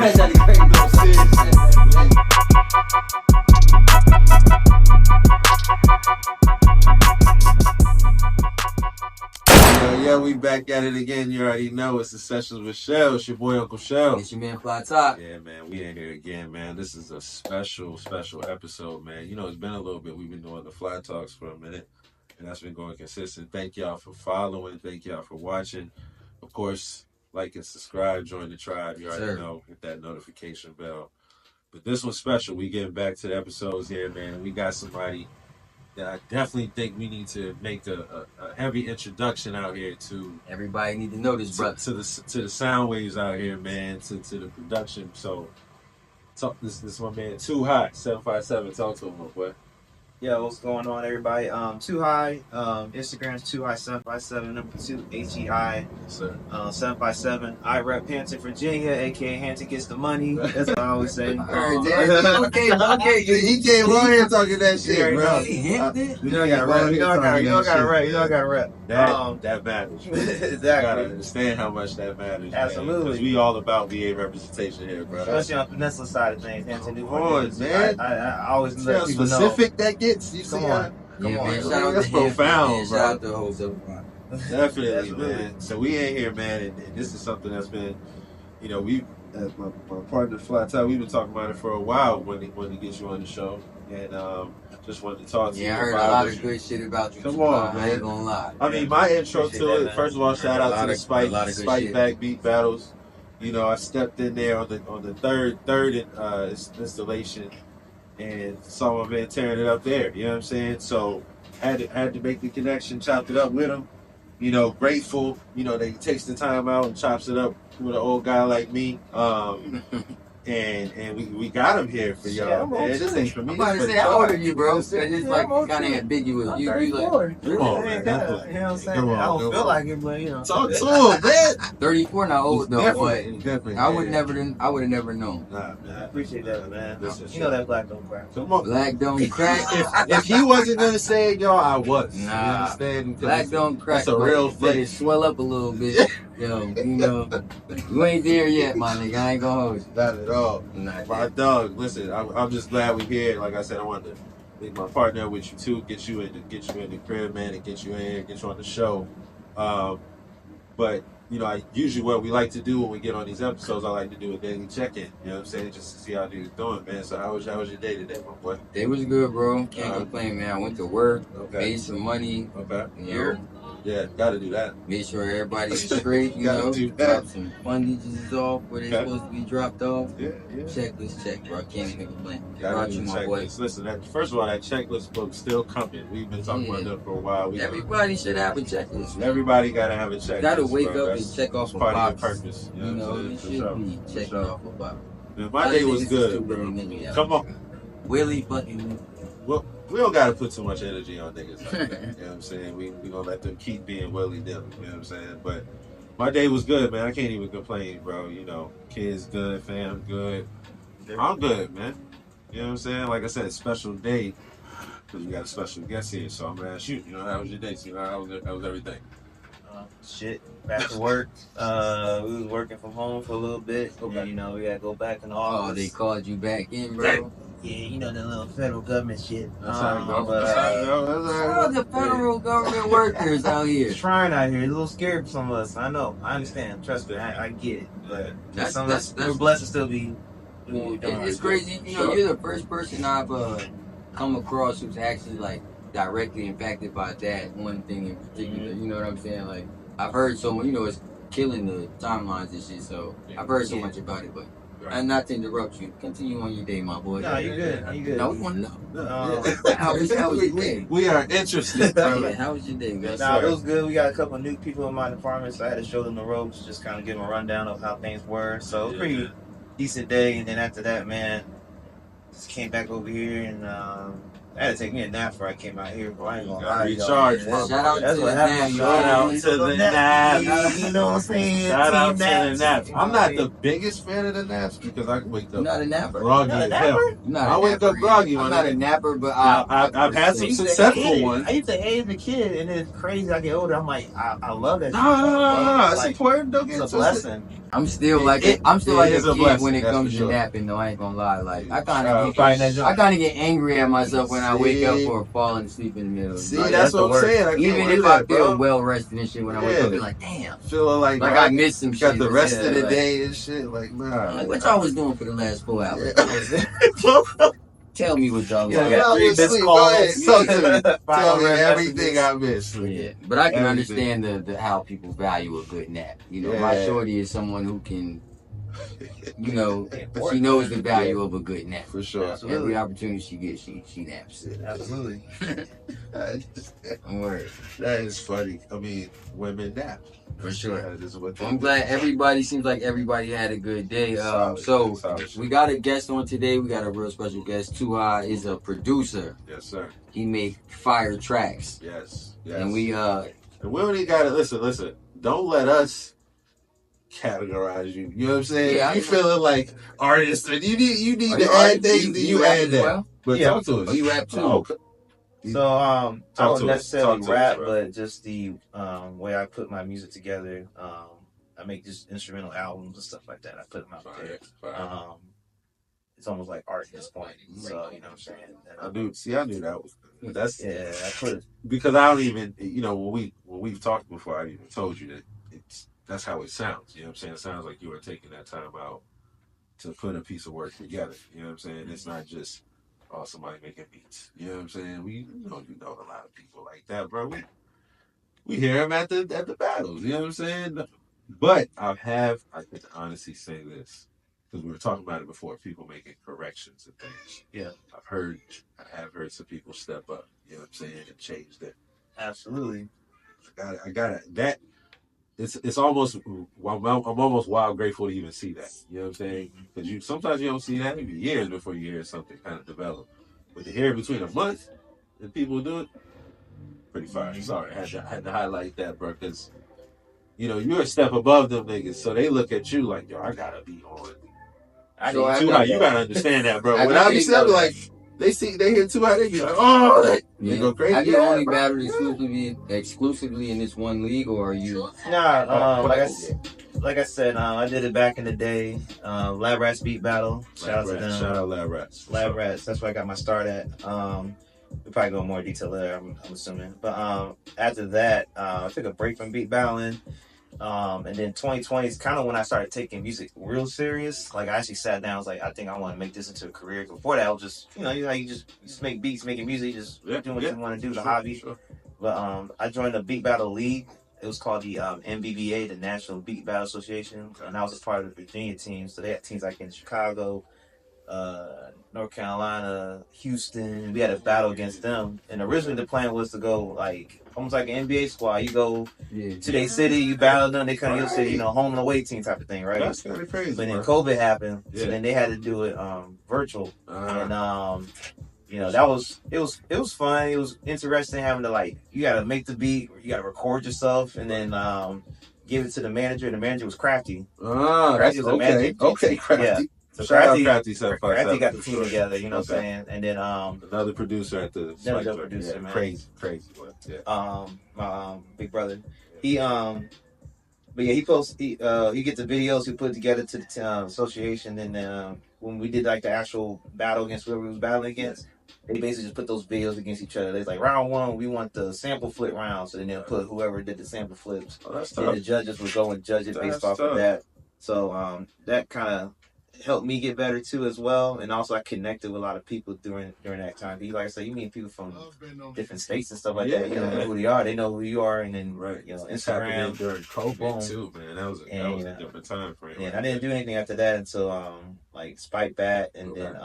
That's crazy. No, seriously. Yeah, we back at it again. You already know it's the Sessions with Shell. It's your boy Uncle Shell. It's your man Fly Top. Yeah, man, we in here again, man. This is a special episode, man. You know, it's been a little bit. We've been doing the Fly Talks for a minute, and that's been going consistent. Thank y'all for following. Thank y'all for watching. Of course, like and subscribe. Join the tribe. You already know. Hit that notification bell. But this one's special. We getting back to the episodes here, man. We got somebody that I definitely think we need to make a heavy introduction out here to. Everybody need to know this, brother. To the sound waves out here, man. To the production. So, this is my man Too High 757. Talk to him, my boy. Yo, what's going on, everybody? Too High. Instagram's Too High 757. Number 2 HEI. Yes, sir. 757. I rep Hampton, Virginia, aka Hampton gets the money. That's what I always say. Okay. He came on here talking that shit, bro. You know I got rep. You know I got rep. That matters. Exactly. You gotta understand how much that matters. Absolutely. Because we all about VA representation here, bro. Especially on the peninsula side of things, Hampton, Newport. Man. I always let how people know. specific that gets. You Come see on. Come on. man. Shout out That's to him. profound, Shout out to Jose. Definitely, man. So we in here, man, and this is something that's been, you know, we, as my partner Flat Top, we've been talking about it for a while when he gets you on the show, and just wanted to talk to you. Yeah, I heard a lot of good shit about you. Come on, man. I ain't gonna lie. I mean, my intro Appreciate to that, it. man. First of all, shout out to the Spike Backbeat Battles. You know, I stepped in there on the third installation, and saw my man tearing it up there. You know what I'm saying? So had to make the connection, chopped it up with him. You know, grateful. You know, they takes the time out and chops it up with an old guy like me. And we got him here for y'all. Yeah, Man, this ain't for me. I'm about to say, how old are you, bro? It's like kind of ambiguous. You like Come on, man. You know what I'm saying? Come on, I don't come feel on. like it, but you know. Talk to him, man. 34, not old though, but Definitely. I would have never known. Nah, I man. appreciate that, man. Listen, You know that black don't crack. Come on. Black don't crack. If he wasn't gonna say it, y'all, I was. Nah. You understand? Black don't crack. That's a real but it phrase. swell up a little bit. Yo, you know, you ain't there yet, my nigga. I ain't gonna hold you. Not at all. Not My yet. dog, listen, I'm just glad we're here. Like I said, I wanted to make my partner with you too, get you in the crib, man, and get you in here, get you on the show. But you know, usually what we like to do when we get on these episodes, I like to do a daily check-in. You know what I'm saying? Just to see how dude's doing, man. So how was your day today, my boy? They was good, bro. Can't complain, man. I went to work, Okay. made some money, Okay. you know, Yeah, gotta do that. made sure everybody's straight, you Gotta know, do that. dropped some fundages off where they Okay. supposed to be dropped off. Yeah. Checklist check, bro. I can't even complain. Gotta Brought do you, the my boy. checklist. Listen, first of all, that checklist book's still coming. We've been talking about that for a while. Everybody should have a checklist. Man. Everybody gotta have a checklist. You gotta wake bro. up That's and check off a part box. of your purpose. You know, what you I'm saying? should For be sure. checking For sure. off a box. Man, my day was good, bro. Come on. Willie fucking. Well, we don't gotta put too much energy on niggas like that. You know what I'm saying? We gonna let them keep being willy nilly. You know what I'm saying? But my day was good, man. I can't even complain, bro. You know, kids good, fam good. I'm good, man. You know what I'm saying? Like I said, special day because we got a special guest here. So I'm gonna ask you. You know, how was your day? You know, how was everything? Shit, back to work. We was working from home for a little bit. Okay. And, you know, we gotta go back in the Oh, office. they called you back in, bro. Yeah, you know the little federal government shit. That's how it goes. But, That's how it goes. That's how it All goes. the federal government workers out here. trying out here, a little scared for some of us. I know, I understand. Trust me, I get it. But That's- some of us, that's- we're blessed to still be doing what we're doing. It's crazy. You know, you're the first person I've come across who's actually like directly impacted by that one thing in particular. You know what I'm saying? Like I've heard so much. You know, it's killing the timelines and shit. So I've heard so much about it, but. And not to interrupt you, continue on your day, my boy. No, you good. You good. No, we want to know. Yeah. How was your day? We are interested, Yeah, bro. how was your day, man? Nah, it was good. We got a couple of new people in my department, so I had to show them the ropes, just kind of give them a rundown of how things were. So it was a pretty decent day. And then after that, man, just came back over here and I had to take me a nap before I came out here. But I ain't gonna lie, Recharge, y'all. Shout out That's to what the happened. nap, Shout out yo. to the nap. You know what I'm saying? Shout out Team to naps. the naps. I'm not the biggest fan of the naps because I wake You're up not a napper. groggy Not a as hell. napper? You're not I a wake up napper. groggy I'm when not I- a napper, but I've had some successful ones. I used to hate as a kid, and then it's crazy. I get older, I'm like, I love that. No, shit. it's Like, important. Don't get it's a twisted. blessing. I'm still like it I'm still like a is a kid blessing, when it that's comes for to sure. napping. Though I ain't gonna lie, like I kind of get angry at myself when I wake up See? for falling asleep in the middle. See, Like, that's what I'm saying. I can't even do if I that, feel bro. well rested and shit, when I wake up, I be like, damn, Feeling like I missed some got shit. the rest of the like, day and shit. Like, nah. Like, what y'all was doing for the last 4 hours? Tell me what y'all was Yeah, doing. got 3 missed Go calls. ahead, talk to me. Tell me red everything messages. I missed. Yeah, but I can Everything. understand the how people value a good nap. You know, my shorty is someone who can, you know, she knows the value of a good nap. For sure. Absolutely. Every opportunity she gets, she naps. Absolutely. Word. That is funny. I mean, women nap. For sure. That is what they I'm do. glad everybody seems like everybody had a good day. Solid We got a guest on today. We got a real special guest. Tuha is a producer. Yes, sir. He make fire tracks. Yes. And we and we only gotta listen. Don't let us categorize you. You know what I'm saying? Yeah, you feeling like artist, and you need Are to you add artist? things. You add rap that. as well? But Yeah. talk to us. Oh, you rap too? Okay. So I Talk don't to us. necessarily Talk to us, rap, bro. but just the way I put my music together. I make just instrumental albums and stuff like that. I put them out there. Fire. It's almost like art at this point. So you know what I'm saying. And, I knew that was good. That's I put it. because I don't even, when we've talked before, I even told you that that's how it sounds. You know what I'm saying? It sounds like you are taking that time out to put a piece of work together. You know what I'm saying? It's not just somebody making beats. You know what I'm saying? You know a lot of people like that, bro. We hear them at the battles. You know what I'm saying? But I can honestly say this, because we were talking about it before. People making corrections and things. Yeah, I have heard some people step up. You know what I'm saying? And change that. Absolutely. I got it. That it's almost. I'm almost wild grateful to even see that. You know what I'm saying? Because sometimes you don't see that. Maybe years before you hear something kind of develop. But to hear it between a month and people do it, pretty fire. Sorry, I had to highlight that, bro. Because you're a step above them niggas, so they look at you like, yo, I gotta be on. You gotta understand that, bro. When I be saying like, they hear Tuha, they be like, oh, they go crazy. Have you only battled exclusively in this one league, or are you? Nah, like I said, I did it back in the day. Lab Rats Beat Battle. Shout out to them. Shout out Lab Rats. Lab Rats. That's where I got my start at. We'll probably go in more detail there, I'm assuming. But after that, I took a break from beat battling. And then 2020 is kind of when I started taking music real serious. Like I actually sat down, I was like, I think I want to make this into a career. Before that, I was just, you just make beats, making music, just doing what you want to do, the hobby. Sure. But I joined the Beat Battle League. It was called the NBBA, the National Beat Battle Association, and I was a part of the Virginia team. So they had teams like in Chicago, North Carolina, Houston. We had a battle against them, and originally the plan was to go like almost like an NBA squad. You go to their city, you battle them, they come to your city, home and away team type of thing, right? That's kind of crazy. But then COVID happened, so then they had to do it virtual, and that was fun. It was interesting having to you got to make the beat, you got to record yourself, and then give it to the manager. The manager was Crafty. Crafty was okay. Okay, Crafty. Yeah. So Crafty got the team together, you know what I'm saying? And then another producer at the another producer, man. Crazy one. Yeah. My big brother. He but yeah, he posts he gets the videos he put together to the association, and when we did the actual battle against whoever we was battling against, they basically just put those videos against each other. They're like, round one, we want the sample flip round, so then they'll put whoever did the sample flips. Oh, that's tough. And the judges would go and judge it based off of that. So that kind of helped me get better too as well, and also I connected with a lot of people during that time. Like I said, you meet people from different states and stuff like that. You don't know who they are; they know who you are, and then Instagram during COVID too, man. That was a different time frame. Yeah, I didn't do anything after that until Spike Bat and then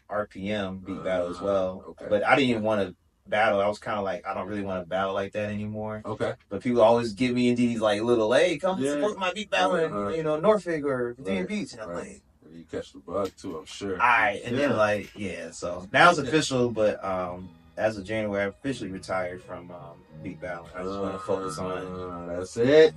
RPM Beat Battle as well. Okay. But I didn't even want to battle. I was kind of like, I don't really want to battle like that anymore. Okay. But people always give me these little, hey, come support my beat battle in Norfolk or Virginia Beach, and I'm like. You catch the bug too, I'm sure. Alright, and then so now it's official, but as of January, I officially retired from beat battle. I just want to focus on. That's it.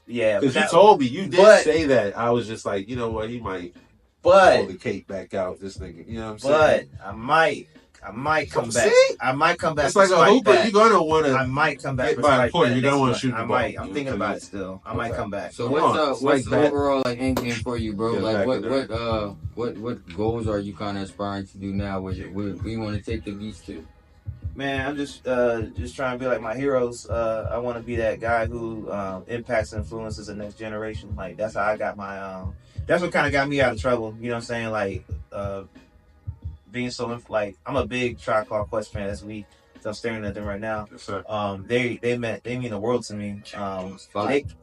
Yeah, because you told me you did say that. I was just like, you know what, he might pull the cake back out. This nigga, you know what I'm saying? But I might come back. See? I might come back. It's like to a strike hooper. back. You're gonna want I to might come back get for by a strike point. back You don't next want to month. shoot the I ball. might. I'm thinking about it still. I might Okay. come back. So Come what's on, what's like the that. overall like end game for you, bro? Get Like back what in there. what goals are you kind of aspiring to do now? Where you want to take the beats to? Man, I'm just trying to be like my heroes. I want to be that guy who impacts and influences the next generation. Like that's how I got my that's what kind of got me out of trouble. You know what I'm saying? Like being so like I'm a big Tribe Called Quest fan. That's me. So I'm staring at them right now. Yes, sir. They mean the world to me.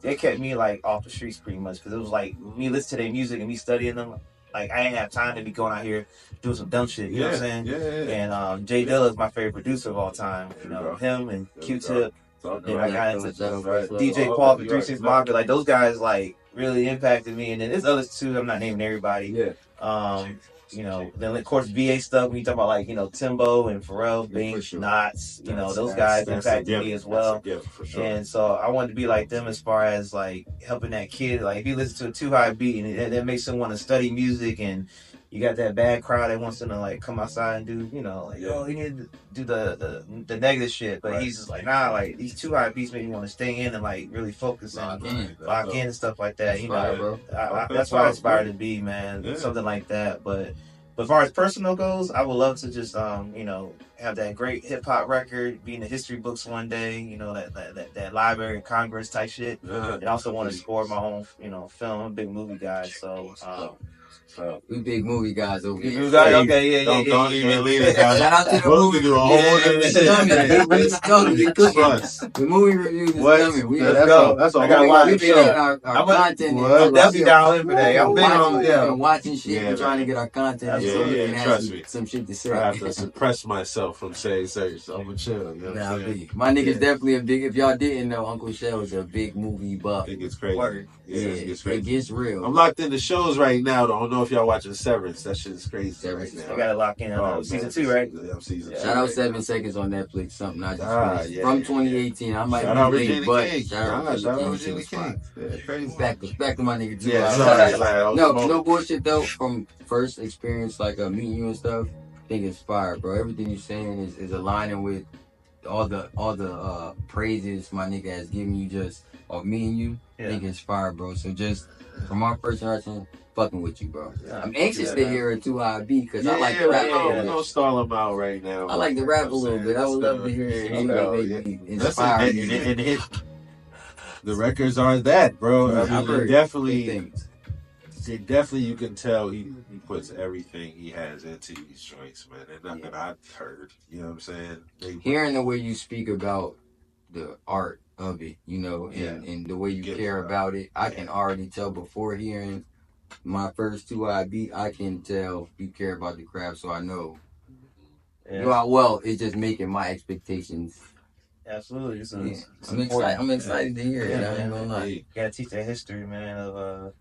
They kept me like off the streets pretty much because it was like me listening to their music and me studying them. Like I ain't have time to be going out here doing some dumb shit. You know what I'm saying? Yeah. And Jay Dilla is my favorite producer of all time. You know him and Q-Tip. Then I got into DJ Paul for 36 Mafia. Like those guys like really impacted me. And then there's others too. I'm not naming everybody. Yeah. You know, then of course VA stuff. When you talk about like Timbo and Pharrell, Banks, Knots, those guys impacted me as well. For sure. And so I wanted to be like them as far as like helping that kid. Like if you listen to a too high beat and that makes him want to study music, and you got that bad crowd that wants him to like come outside and do he need to do the negative shit, but he's just like nah, like these too high beats make me want to stay in and like really focus and lock in and stuff like that. Bro. That's what I aspire to be, man. Something like that, but as far as personal goes, I would love to just have that great hip hop record, be in the history books one day, that Library of Congress type shit. And also want to score my own, film. I'm a big movie guy, so we big movie guys over here. Okay, yeah. Don't even leave it down. Shout out to the movie. The movie review is coming. Let's go. That's all. I gotta watch We've been getting our content. I'm definitely down in for that. I'm big on watching shit. We're trying to get our content. Trust me. Some shit to say. I have to suppress myself from saying certain stuff. I'm chill. My nigga's definitely a big. If y'all didn't know, Uncle Shell is a big movie buff. I think it's crazy. It gets real. I'm locked into shows right now. Don't know if y'all watching Severance. That shit is crazy. Severance right now. I gotta lock in. Season 2, right? Yeah, season 2. Shout out 7 Seconds on Netflix. Something I just finished. From 2018. I might shout out be Regina late, but King. shout out Regina King. Yeah, crazy. Back to my nigga too. Yeah, sorry. No bullshit though. From first experience, like meeting you and stuff, I think it's fire, bro. Everything you're saying is aligning with all the praises my nigga has given you just of me and you. I think it's fire, bro. So just from our first interaction, fucking with you, bro. I'm anxious to hear a 2-high beat because I like to rap a little bit. Don't stall him out right now. I like to rap a little bit. I would love to hear it. Inspired. And the records are that, bro. I mean, definitely you can tell he puts everything he has into these joints, man. And nothing I've heard. You know what I'm saying? Hearing the way you speak about the art of it, and the way you care about it, I can already tell before hearing my first 2-high beat, I can tell you care about the craft, so I know. Well, it's just making my expectations. Absolutely. I'm excited to hear it. I ain't gonna lie. You gotta teach that history, man, of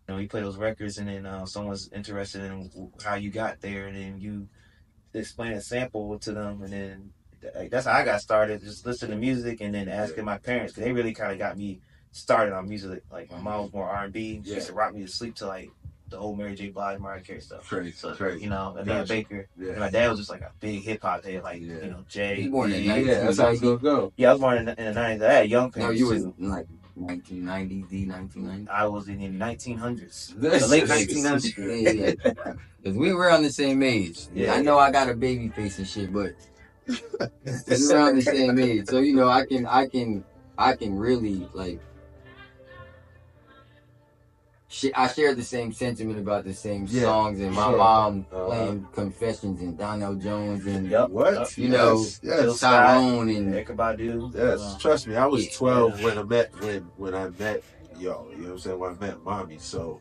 you play those records and then someone's interested in how you got there, and then you explain a sample to them, and then that's how I got started, just listening to music and then asking my parents, because they really kind of got me started on music. Like my mom was more R&B. She used to rock me to sleep to like the old Mary J. Blige, Mariah Carey stuff. Crazy. Anita Baker. Yeah. And my dad was just like a big hip hop head, like Jay. You born in the 90s. That's how it's gonna go. Yeah, I was born in the 90s. I had young parents. No, you was in like 1990s, 1990s. I was in the 1900s, the late 1900s. Because we were on the same age. Yeah, I know I got a baby face and shit, but we're around the same age. So I can really like. I share the same sentiment about the same songs, and my mom playing Confessions and Donnell Jones and Tyrone and Erykah Badu. Yes, trust me, I was 12 when I met y'all. You know what I'm saying? When I met mommy. So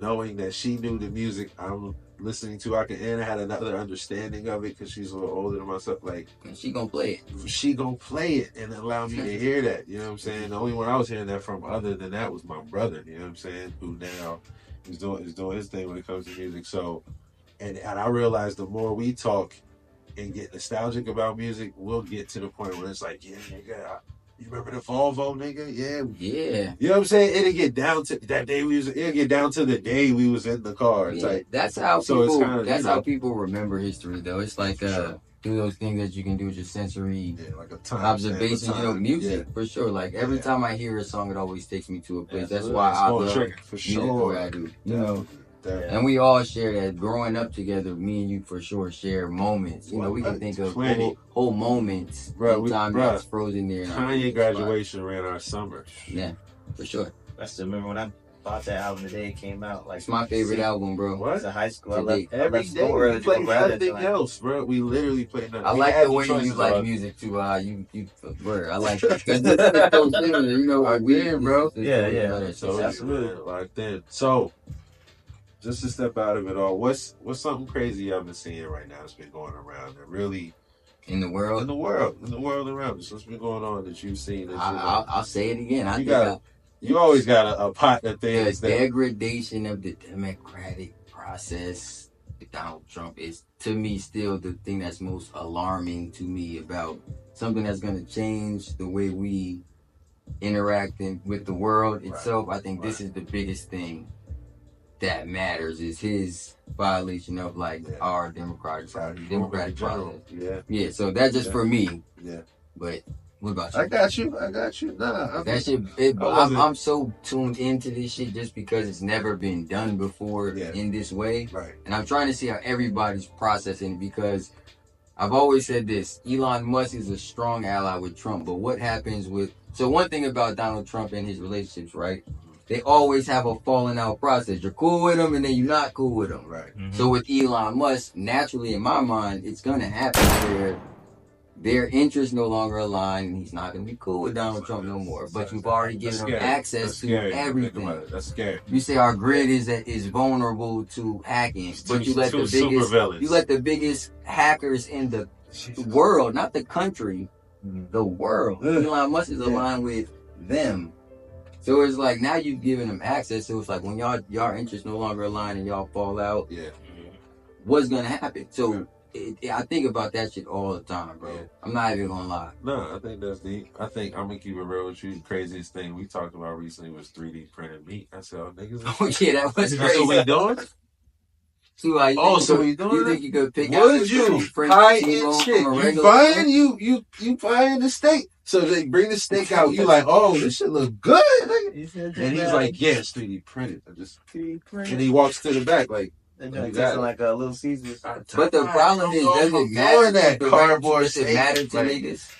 knowing that she knew the music I'm listening to, I had another understanding of it because she's a little older than myself. Like, and she gonna play it. She gonna play it and allow me to hear that. You know what I'm saying? The only one I was hearing that from other than that was my brother. You know what I'm saying? Who now is doing his thing when it comes to music. So, and I realized the more we talk and get nostalgic about music, we'll get to the point where it's like, yeah, nigga, you remember the Volvo, nigga? Yeah. You know what I'm saying? It'll get down to that day it'll get down to the day we was in the car. It's like, that's how people how people remember history though. It's like do those things that you can do with your sensory like a time observation, music for sure. Like every time I hear a song, it always takes me to a place. That's why I love for music sure. the way I do. And we all share that. Growing up together, me and you for sure share moments. We can think of whole moments in time that's frozen there. Kanye graduation ran our summer. Yeah, for sure. I still remember when I bought that album the day it came out. Like, it's my favorite album, bro. What? It's in high school. I left every day we play nothing else, bro. We literally play nothing. I like the way you like music too. I like it. It's so similar, Like then, bro. Yeah. So absolutely like then. So just to step out of it all, what's something crazy y'all been seeing right now that's been going around that really in the world around us? What's been going on that you've seen? That I'll say it again. You always got a pot of things. The degradation of the democratic process. Donald Trump is, to me, still the thing that's most alarming to me about something that's going to change the way we interact with the world itself. I think this is the biggest thing that matters, is his violation of our democratic process. Yeah. So that's just for me. Yeah. But what about you? I got you. Nah, that shit. I'm so tuned into this shit just because it's never been done before in this way. Right. And I'm trying to see how everybody's processing it, because I've always said this: Elon Musk is a strong ally with Trump. But what happens with? So one thing about Donald Trump and his relationships, right? They always have a falling out process. You're cool with them, and then you're not cool with them. Right. Mm-hmm. So with Elon Musk, naturally in my mind, it's gonna happen where their interests no longer align, and he's not gonna be cool with Donald Trump no more. But you've already given him access to everything. That's scary. You say our grid is vulnerable to hacking, but you let the biggest hackers in the world, not the country, the world. Elon Musk is aligned with them. So it's like now you've given them access. So it's like when y'all interests no longer align and y'all fall out, what's gonna happen? So I think about that shit all the time, bro. I'm not even gonna lie. No, I think that's deep. I think I'm gonna keep it real with you. The craziest thing we talked about recently was 3D printed meat. I said, oh, niggas. Oh yeah, that was crazy. That's what we doing? So we doing? You think you could pick out Would you high end shit? You buying the steak. So they bring the steak out. You like, oh, this shit look good. Nigga. And he's like, yeah, it's 3D printed. And he walks to the back like. It tastes like a Little Caesars. But the problem is, does it matter? That cardboard does it matter to niggas?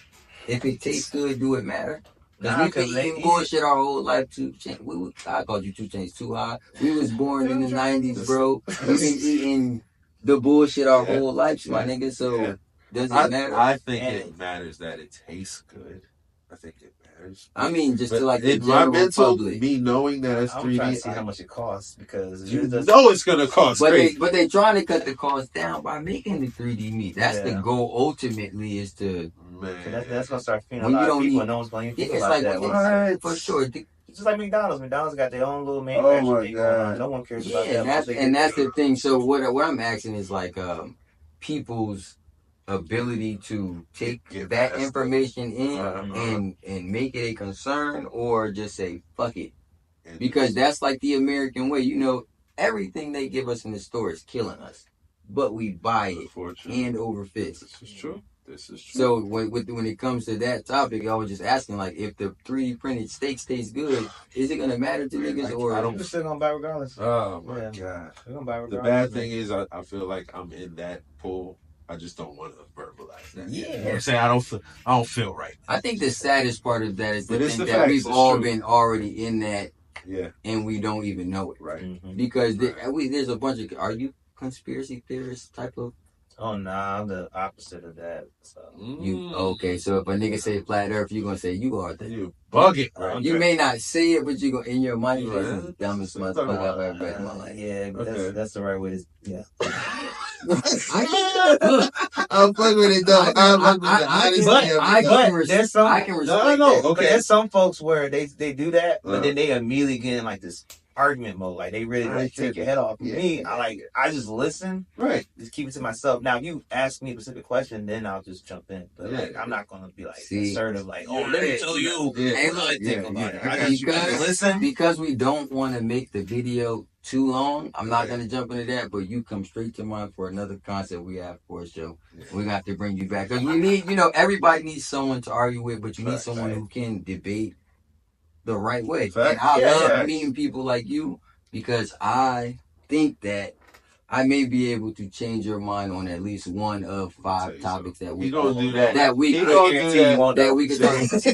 If it tastes good, do it matter? Because we been eating bullshit our whole life. I called you 2 Chainz too high. We was born in the 90s, bro. We been eating the bullshit our whole life, my nigga. So does it matter? I think it matters that it tastes good. I think it matters. I mean, just to the general public. Me knowing that it's 3D. I'm trying to see how much it costs, because you know it's gonna cost. But they trying to cut the cost down by making the 3D meat. That's the goal. Ultimately, is to. Man, that's gonna start feeding a lot of people. No one's gonna think about that. For sure. It's just like McDonald's. McDonald's got their own little manufacturing thing going on. No one cares about that. And that's the thing. So what I'm asking is people's ability to take that information in and make it a concern, or just say fuck it, because that's like the American way. Everything they give us in the store is killing us, but we buy it hand over fist. This is true. So when it comes to that topic, I was just asking, if the 3D printed steak tastes good, is it gonna matter to niggas, or I'm still gonna buy regardless? Oh my god, we're gonna buy regardless. The bad thing is, I feel like I'm in that pool. I just don't want to verbalize that. Yeah. You know what I'm saying? I don't feel right. I think the saddest part of that is the thing that we've all been already in that, and we don't even know it. Right. Mm-hmm. Because there's a bunch of, are you conspiracy theorist type of? Oh, nah, I'm the opposite of that. So. Okay, so if a nigga say flat earth, you gonna say you are that. You bugging, right? You may not say it, but you go in your mind, you're the dumbest motherfucker I've ever met in my life. Yeah, but that's the right way to, I'm fucking with it though. I can respect that. Okay. There's some folks where they do that, but then they immediately get in this argument mode. They really take your head off. Me, I just listen. Right. Just keep it to myself. Now, if you ask me a specific question, then I'll just jump in. But I'm not gonna be assertive. Let me tell you. Hey, look, think about it. I got you. Listen, because we don't want to make the video too long. I'm not Right. gonna jump into that, but you come straight to mind for another concept we have for a show. Yeah. We're gonna have to bring you back because we need, everybody needs someone to argue with, but you need Facts. someone Right. who can debate the right way. Facts. And I Yeah, love yeah. meeting people like you because I think that I may be able to change your mind on at least one of Tell 5 you topics that we He gonna do that. that we He could gonna do guarantee you that. won't that know. we could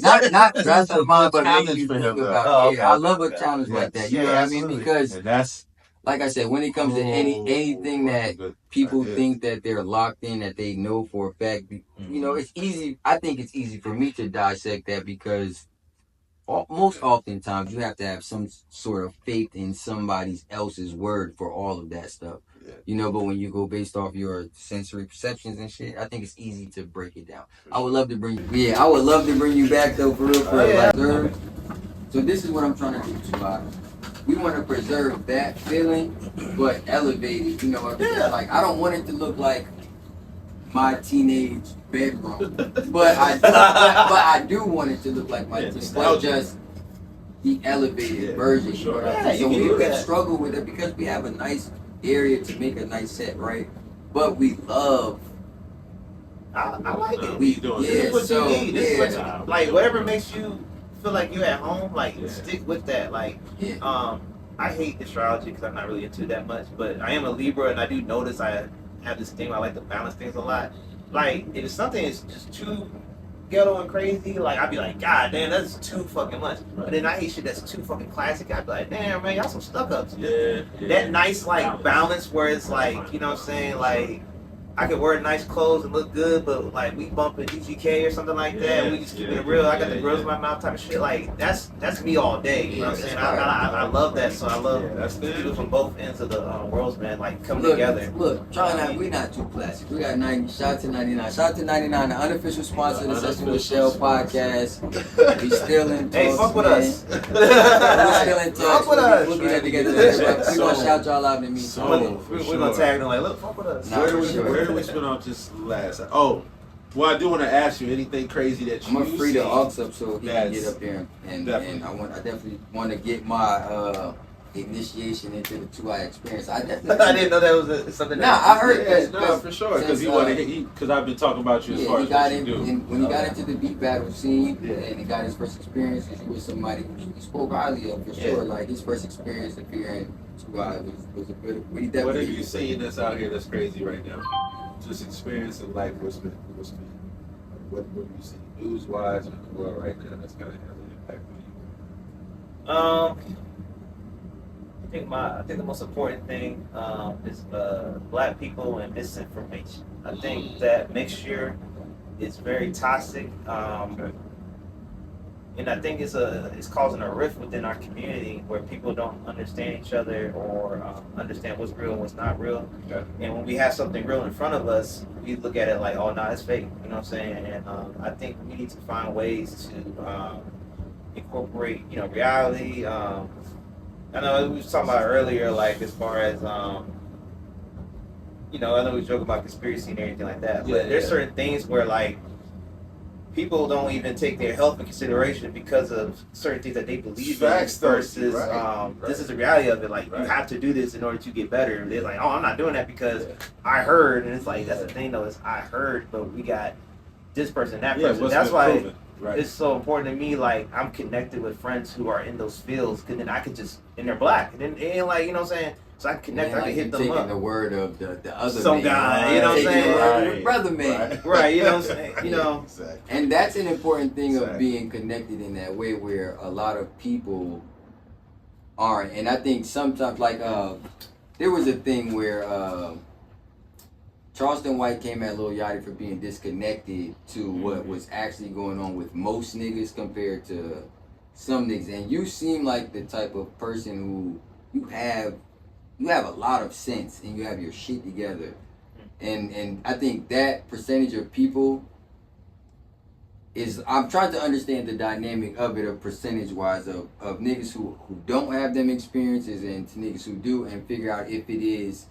talk. Not dress your mind, but make Challenge you for think him, though. about. Oh, Yeah, okay, I okay, love a okay. challenge like Yes. that. You Yeah, know what I absolutely. mean? Because, And that's like I said, when it comes to anything that good people idea. think that they're locked in, that they know for a fact, it's easy. I think it's easy for me to dissect that because most oftentimes you have to have some sort of faith in somebody else's word for all of that stuff. Yeah. But when you go based off your sensory perceptions and shit, I think it's easy to break it down. For I would sure. love to bring you. Yeah, I would love to bring you back though, for real. Oh, yeah. Like, sir. So this is what I'm trying to do, Tupac. We want to preserve that feeling, but elevate it. You know what I mean? Yeah. Like, I don't want it to look like my teenage bedroom, but I do want it to look like my Yeah, teenage, but nostalgia. just the elevated Yeah, version. for You know sure. what I'm Yeah, saying? you So can we do can that. struggle with it because we have a nice area to make a nice set, right? But we love. I like it. We doing Yeah, This is what so, you need. This is what yeah. you, like whatever makes you feel like you're at home. Like Yeah. stick with that. Like Yeah. I hate astrology because I'm not really into it that much. But I am a Libra, and I do notice I have this thing. I like to balance things a lot. Like if something is just too ghetto and crazy, like I'd be like, God damn, that's too fucking much. But then I hate shit that's too fucking classic. I'd be like, damn man, y'all some stuck ups. Yeah. That nice like balance where it's like, you know what I'm saying, like I could wear nice clothes and look good, but like we bumping UGK or something like that, and we just keeping it real. I got the grills in my mouth type of shit. Like that's me all day. You know what I'm saying? I love that. So I love that's people from both ends of the worlds, man. Like coming Look, together. Look, we're not too classic. We got 90. Shout out to 99. Shout out to 99, the unofficial sponsor of the Session with Shell podcast. We still in talks. Hey, fuck with man. us. We're still in talks. Fuck with us. We'll get that together. We're gonna shout y'all out in the So- meantime. We're gonna tag them like, look, fuck with us. Nah, Where for do we sure. where do we spin off this last? Oh, well, I do want to ask you anything crazy that I'm you gonna free see. the aux up so he can That's- get up there and definitely. I definitely want to get my initiation into the 2i experience. I definitely. I didn't know that was something. Nah, I heard Yes, that. no, for sure. Because because I've been talking about you as Yeah, far he as got what you in, do. and when he got into the beat battle scene, Yeah. and he got his first experience, he was somebody he spoke highly of for sure. Like his first experience appearing to was a good. We What definitely. have you seen that's out here that's crazy right now? Just experiencing life. What have you seen news wise in the world right now that's kind of having an impact on you? I think the most important thing is black people and misinformation. I think that mixture is very toxic, and I think it's causing a rift within our community where people don't understand each other or understand what's real and what's not real. Okay. And when we have something real in front of us, we look at it like, oh, no, it's fake. You know what I'm saying? And I think we need to find ways to incorporate, reality. I know we was talking about earlier, like as far as I know we joke about conspiracy and everything like that, but there's certain things where like people don't even take their health in consideration because of certain things that they believe in versus this is the reality of it. Like you have to do this in order to get better. They're like, oh, I'm not doing that because I heard, and it's like that's the thing though, is I heard, but we got this person, that person. That's why. Proven. Right. It's so important to me. Like I'm connected with friends who are in those fields, because then I could just, and they're black, and then and like, you know what I'm saying. So I can connect. I can hit them taking up. the word of the other Some man, guy, you know what I'm taking saying? the word of Right. the brother man. Right, you know what I'm saying. Exactly. And that's an important thing of Exactly. being connected in that way, where a lot of people aren't. And I think sometimes, like, there was a thing where Charleston White came at Lil Yachty for being disconnected to what was actually going on with most niggas compared to some niggas. And you seem like the type of person who you have a lot of sense and you have your shit together. And I think that percentage of people is, I'm trying to understand the dynamic of it, of percentage wise of niggas who don't have them experiences and to niggas who do, and figure out if it is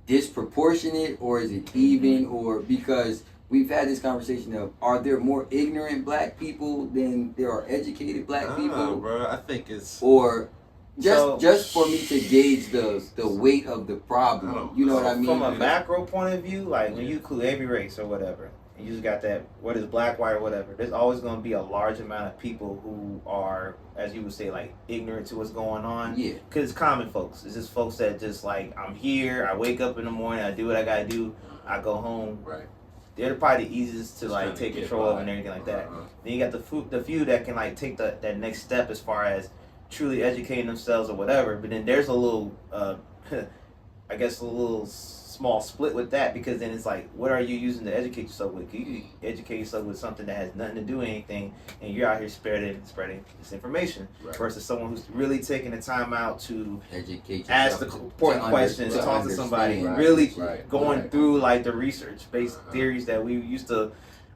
disproportionate or is it even, or because we've had this conversation of, are there more ignorant black people than there are educated black people? Bro, I think it's Or just for me to gauge the weight of the problem. You know what I mean? From a macro point of view, like when you include every race or whatever, and you just got that, whether it's black, white, or whatever, there's always going to be a large amount of people who are, as you would say, like ignorant to what's going on. Yeah. Because it's common folks. It's just folks that just like, I'm here, I wake up in the morning, I do what I got to do, I go home. Right. They're probably the easiest to Just like kinda take get control of by. and everything like that. Uh-huh. Then you got the few that can like take that next step as far as truly educating themselves or whatever. But then there's a little, I guess, a little small split with that, because then it's like, what are you using to educate yourself with? You can educate yourself with something that has nothing to do with anything, and you're out here spreading this information, Right. versus someone who's really taking the time out to Educate ask the yourself important questions, to talk to somebody, understand. really Right. going Right. through like the research-based theories that we used to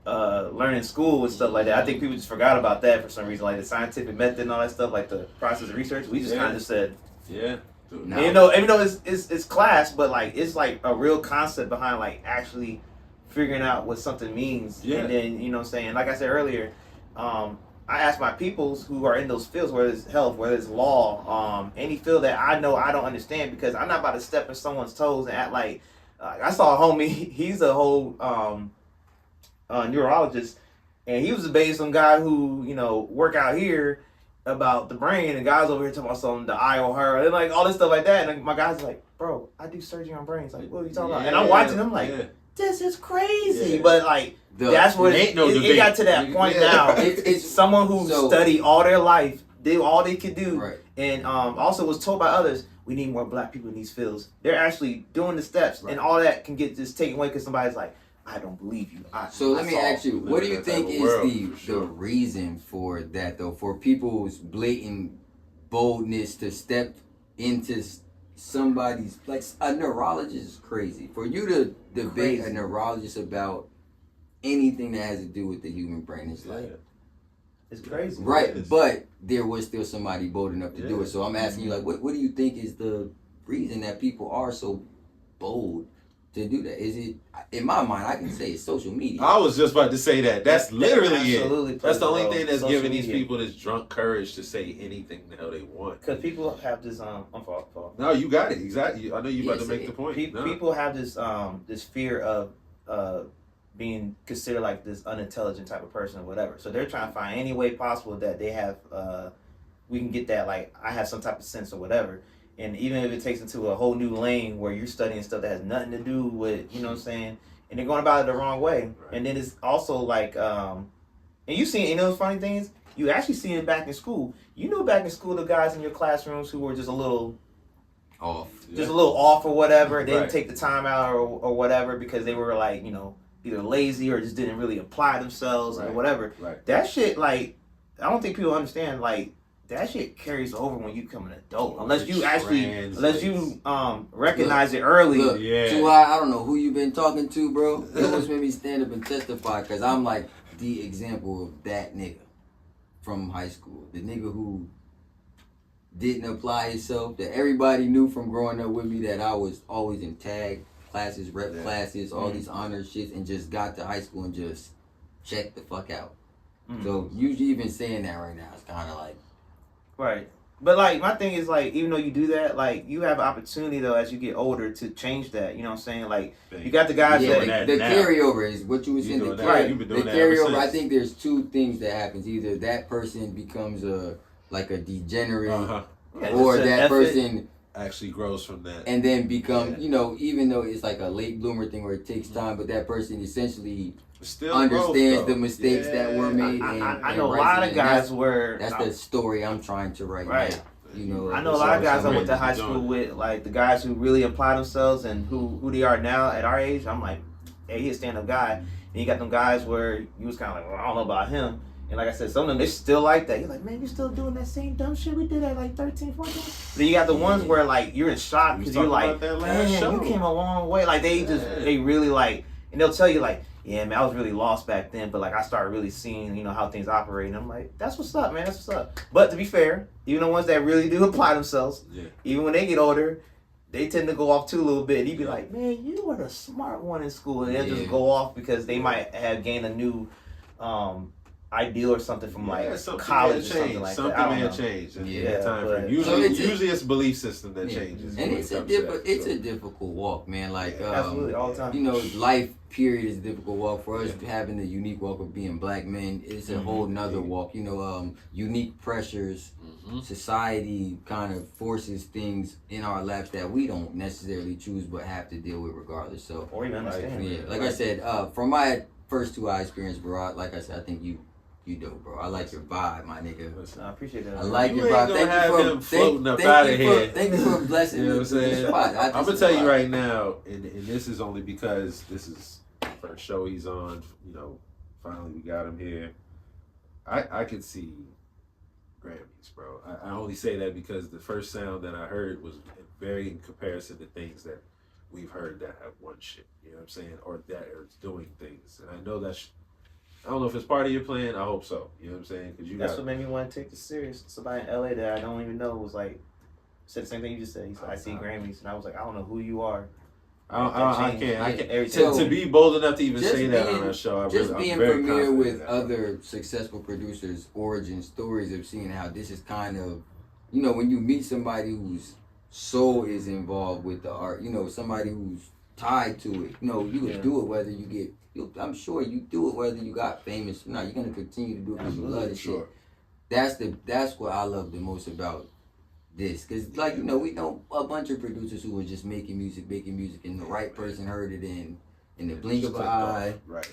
learn in school and stuff like that. I think people just forgot about that for some reason, like the scientific method and all that stuff, like the process of research. We just Yeah. kind of said, Yeah. Dude. No. even though it's class, but like it's like a real concept behind like actually figuring out what something means. Yeah. And then, you know what I'm saying, like I said earlier, I ask my peoples who are in those fields, whether it's health, whether it's law, any field that I know I don't understand, because I'm not about to step in someone's toes and act like I saw a homie, he's a whole neurologist, and he was debating some guy who, you know, work out here about the brain, and guys over here talking about something, the eye or her, and like all this stuff like that. And my guy's like, bro, I do surgery on brains. Like, what are you talking about? And I'm watching him like, Yeah. this is crazy. Yeah. But like, that's what It ain't no it debate. got to that point Yeah. now. It's Someone who so- studied all their life, did all they could do, right. and also was told by others, we need more black people in these fields. They're actually doing the steps, Right. and all that can get just taken away because somebody's like, I don't believe you. So let I me saw- ask you, what do you live in that think type is of world, the for sure. reason for that though? For people's blatant boldness to step into somebody's, like a neurologist is crazy. For you to debate Crazy. a neurologist about anything that has to do with the human brain is like It's crazy. right, It is. but there was still somebody bold enough to do Yeah. it. So I'm asking you, like, what do you think is the reason that people are so bold to do that? Is it, in my mind, I can say it's social media. I was just about to say that. That's literally absolutely it. That's the only plays a thing that's role. giving Social these media. people this drunk courage to say anything the hell they want. Because people have this I'm fault. No, you got it exactly. I know you about to make the point. No. People have this this fear of being considered like this unintelligent type of person or whatever. So they're trying to find any way possible that they have we can get that, like, I have some type of sense or whatever. And even if it takes into a whole new lane where you're studying stuff that has nothing to do with, you know what I'm saying, and they're going about it the wrong way. Right. And then it's also like and you see, you know, those funny things, you actually see it back in school. You know, back in school, the guys in your classrooms who were just a little Off. just a little off or whatever, didn't Right. take the time out or whatever because they were like, you know, either lazy or just didn't really apply themselves or Right. whatever. Right. That shit, like, I don't think people understand, like, that shit carries over when you become an adult. Unless you recognize it early. Look, Yeah. so I don't know who you've been talking to, bro. It almost made me stand up and testify because I'm like the example of that nigga from high school. The nigga who didn't apply himself, that everybody knew from growing up with me that I was always in tag classes, rep Yeah. classes, all these honor shits, and just got to high school and just checked the fuck out. Mhm. So usually even saying that right now, it's kind of like, Right. But, like, my thing is, like, even though you do that, like, you have opportunity, though, as you get older to change that. You know what I'm saying? Like, you got the guys yeah, that... the now. carryover is what you were saying. doing The, that. Right. You've been the doing that ever carryover. I since. think there's two things that happens. Either that person becomes a degenerate, Uh-huh. Yeah, or just that F it. person Actually grows from that. and then become, Yeah. you know, even though it's like a late bloomer thing where it takes time, but that person essentially Still understands growth, the though. mistakes that were made. I and know a rights lot it. of And guys where... That's the story I'm trying to write Right. now. You know, I know a It's lot of always guys I something went to high you're school doing. with, like the guys who really apply themselves and who they are now at our age. I'm like, hey, he's a stand-up guy. And you got them guys where you was kind of like, well, I don't know about him. And like I said, some of them, they're still like that. You're like, man, you still doing that same dumb shit we did at like 13, 14? But then you got the ones where like you're in shock We was because you're talking like, about that last man, show. you came a long way. Like they really like, and they'll tell you like, yeah, man, I was really lost back then, but like I started really seeing, you know, how things operate. And I'm like, that's what's up, man. That's what's up. But to be fair, even the ones that really do apply themselves, Yeah. even when they get older, they tend to go off too a little bit. And you'd be Yeah. like, man, you were the smart one in school. And they'll Yeah. just go off because they might have gained a new ideal or something from like something college or may something change. like Something that. I may don't have know. changed in Yeah, the time but- frame. Usually, So usually it's a belief system that Yeah. changes. And when it's it a comes to different, that, it's so. a difficult walk, man. Like, Yeah, Absolutely, all the time. you know, life period is a difficult walk for us. Having the unique walk of being black men, it's a whole nother walk. You know, unique pressures. Mhm. Society kind of forces things in our laps that we don't necessarily choose, but have to deal with regardless. So, Or even understand. yeah, like I said, from my first 2 eye experience, bro, like I said, I think you dope, bro. I like your vibe, my nigga. Listen, I appreciate that. I like You your ain't vibe. gonna Thank have you him for floating up thank outta you here. Thank you for blessing You know me what I'm with the saying? spot. I'm gonna tell you right now, and this is only because this is the first show he's on. You know, finally we got him here. I could see Grammys, bro. I only say that because the first sound that I heard was very in comparison to things that we've heard that have won shit. You know what I'm saying? Or that are doing things. And I know that's. I don't know if it's part of your plan. I hope so. You know what I'm saying? Because you That's got. what made me want to take this serious. Somebody in LA that I don't even know was like, said the same thing you just said. He said, I see Grammys. And I was like, I don't know who you are. I can't. Everything. To be bold enough to even Just say that being- on our show, Just I'm being very familiar confident with in that. other successful producers' origin stories of seeing how this is kind of, you know, when you meet somebody whose soul is involved with the art, you know, somebody who's tied to it, you know, you would do it whether you get, I'm sure you do it whether you got famous or not. You're going to continue to do it because you love the shit. That's what I love the most about this, because like, you know, we know a bunch of producers who were just making music and the right person heard it in the blink of an eye. Right.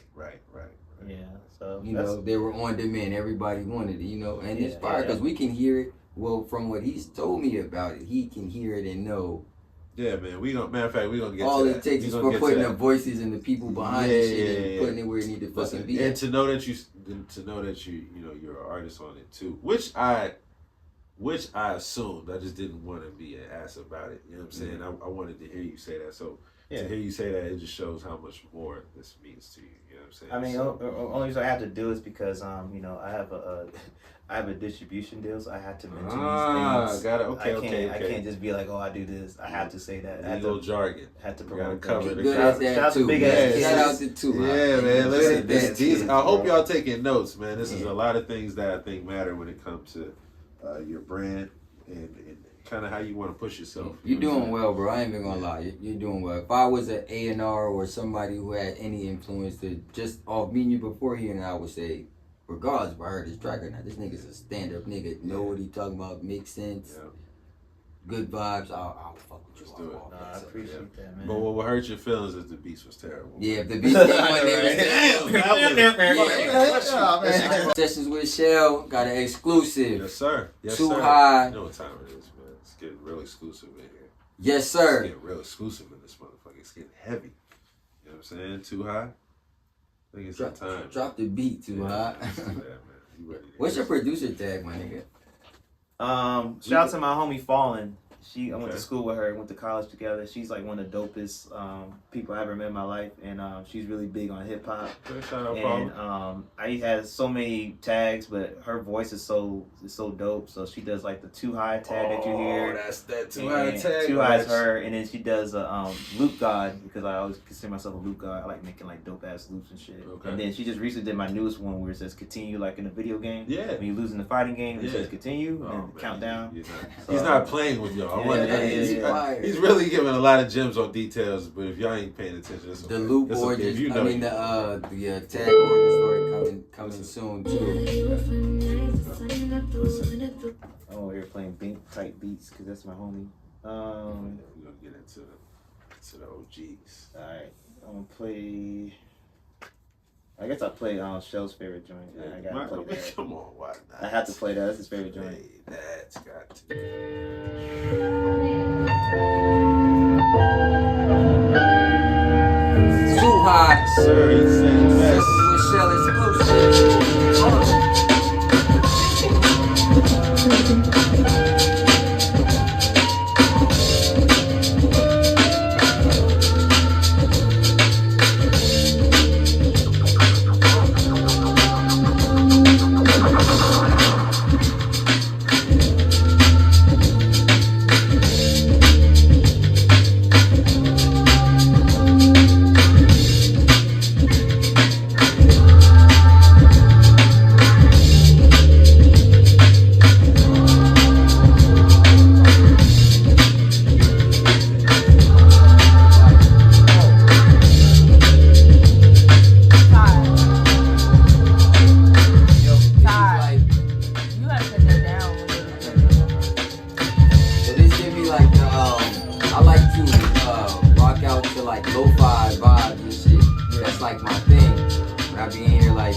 Yeah, so You know, they were on demand. Everybody wanted it, you know, and it's Yeah, fire because yeah. we can hear it. Well, from what he's told me about it, he can hear it and know. Yeah, man. Matter of fact, we gonna get All to it that. takes We is gonna for get to putting that. the voices and the people behind Yeah, the shit yeah, and yeah. putting it where it need to Listen, fucking be. and to know that you know you're an artist on it too, which I assumed. I just didn't want to be an ass about it. You know what I'm saying? I wanted to hear you say that. So Yeah. to hear you say that, it just shows how much more this means to you. You know what I'm saying? I mean, So- only reason I have to do is because you know, I have a distribution deal, so I had to mention these things. got it. I Okay. can't just be like, oh, I do this. I have to say that. I had Legal to, jargon. had to You gotta promote cover that. the Good crowd. at that Shout out to too. Big man. Ass Shout out Kids. to two. Yeah, man. Listen, Good at that, I hope bro. y'all taking notes, man. This is Yeah. a lot of things that I think matter when it comes to your brand and kind of how you want to push yourself. You're doing well, bro. I ain't even gonna lie. You're doing well. If I was an A&R or somebody who had any influence to just off meeting you beforehand, I would say, regardless if I heard his track or not, this nigga's a stand-up nigga. Know what he talking about, makes sense, Yeah. good vibes. I'll fuck with you. Let's do it. I'll Nah, fuck I with you. appreciate that, man. But what would hurt your feelings is the beats was terrible. Yeah, if the beat came on there, Damn, Sessions with Shell got an exclusive. Yes, sir. Yes, Too sir. high. You know what time it is, man. It's getting real exclusive in here. Yes, It's sir. getting real exclusive in this motherfucker. It's getting heavy. You know what I'm saying? Too high? I think it's that time. Drop the beat too high. Let's do that, man. You ready to What's your get it? producer tag, my nigga? Shout out to my homie Fallen. I went Okay. to school with her, went to college together. She's like one of the dopest people I ever met in my life, and she's really big on hip hop. Okay, shout out, And Paul. I has so many tags, but her voice is so dope. So she does like the Too High tag that you hear. That's that Too High is her, and then she does a loop god, because I always consider myself a loop god. I like making like dope ass loops and shit. Okay. And then she just recently did my newest one where it says continue, like in a video game. Yeah. When you lose in the fighting game, it Yeah. says continue Oh, and man, countdown. He's not playing with y'all. I Yeah, wasn't- yeah, he's, yeah. he's really giving a lot of gems on details, but if y'all ain't paying attention, it's The okay. loop It's okay. origin. If you know, I mean you know. the tag origin story coming soon too. Oh, you're playing type beats because that's my homie. We're gonna get into the OGs. Alright, I'm gonna play. I guess I'll play Shell's favorite joint. I gotta play that. Come on, why not? I have to play that. That's his favorite joint. Hey, that's got to. Too high. Sir, he said best. Sessions with Shell exclusive. to rock out to like lo-fi vibes and shit. That's like my thing. When I be in here like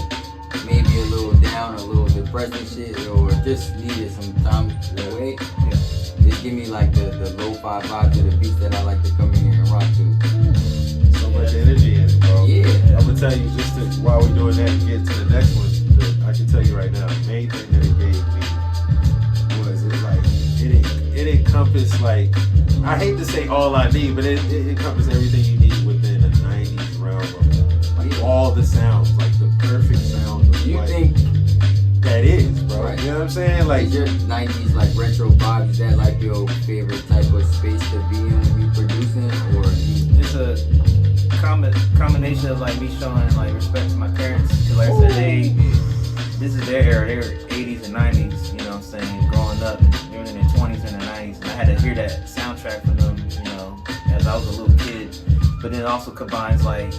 maybe a little down, a little depressed and shit, or just needed some time away. Just give me like the lo-fi vibe to the beats that I like to come in here and rock to. So much energy in it, bro. Yeah. I'm gonna tell you just while we're doing that and get to the next one. I can tell you right now, the main thing that it gave me was it encompassed like, I hate to say all I need, but it encompassed everything you need within the 90s realm of like all the sounds, like the perfect sound of You like, think that is, bro. Right. You know what I'm saying? Like your 90s like retro vibes, is that like your favorite type of space to be in when you producing, or It's a combination of like me showing like respect to my parents, because like I said, this is their era. They were 80s and 90s, you know what I'm saying, growing up. They were in their 20s and their 90s, and I had to hear that soundtrack from them, you know, as I was a little kid. But then it also combines like,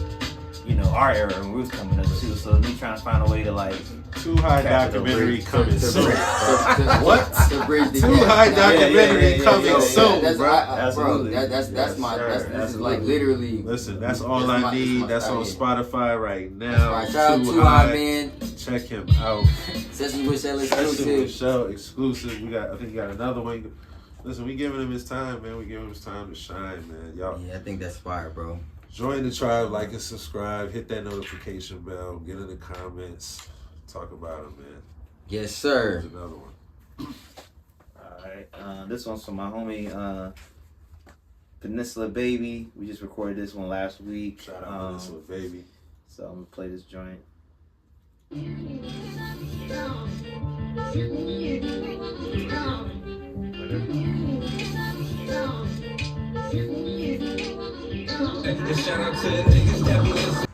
you know, our era when we was coming up too. So me trying to find a way to like Too High capture the documentary bridge. coming soon. what? To bridge the Too gap. High Nah, documentary coming yo, soon, that's, bro. Absolutely. Bro, that's Yes, my sir. this is like Absolutely. literally. Listen, that's all It's I my- need. it's That's my on style, Spotify right now. Right, shout out to our man, Check him out. Sessions with Shell Session with exclusive. Shell exclusive. I think you got another one. Listen, we giving him his time, man. We giving him his time to shine, man. Y'all Yeah, I think that's fire, bro. join the tribe, like and subscribe, hit that notification bell, get in the comments, talk about him, man. Yes, sir. Here's another one. Alright, this one's from my homie Peninsula Baby. We just recorded this one last week. Shout out to this one, baby. So I'm gonna play this joint. Shout out to the niggas that be listening.